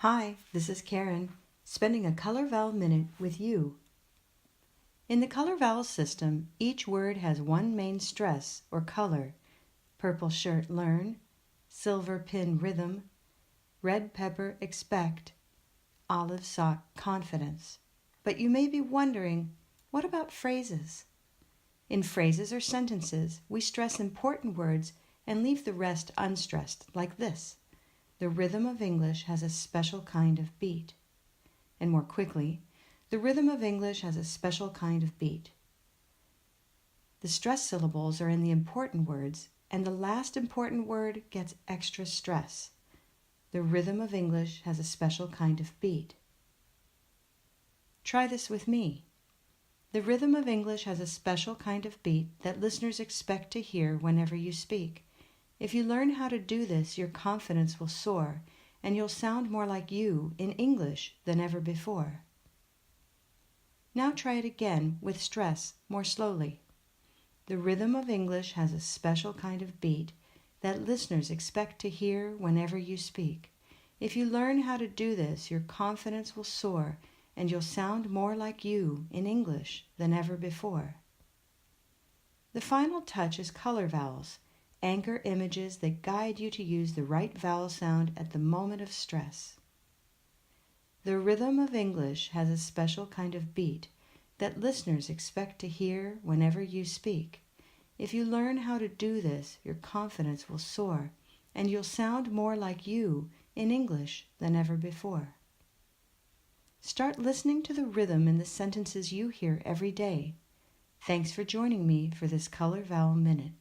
Hi, this is Karen, spending a Color Vowel Minute with you. In the Color Vowel System, each word has one main stress or color: purple shirt learn, silver pin rhythm, red pepper expect, olive sock confidence. But you may be wondering, what about phrases? In phrases or sentences, we stress important words and leave the rest unstressed, like this: the rhythm of English has a special kind of beat. And more quickly, the rhythm of English has a special kind of beat. The stress syllables are in the important words, and the last important word gets extra stress. The rhythm of English has a special kind of beat. Try this with me. The rhythm of English has a special kind of beat that listeners expect to hear whenever you speak. If you learn how to do this, your confidence will soar, and you'll sound more like you in English than ever before. Now try it again with stress, more slowly. The rhythm of English has a special kind of beat that listeners expect to hear whenever you speak. If you learn how to do this, your confidence will soar, and you'll sound more like you in English than ever before. The final touch is color vowels, anchor images that guide you to use the right vowel sound at the moment of stress. The rhythm of English has a special kind of beat that listeners expect to hear whenever you speak. If you learn how to do this, your confidence will soar, and you'll sound more like you in English than ever before. Start listening to the rhythm in the sentences you hear every day. Thanks for joining me for this Color Vowel Minute.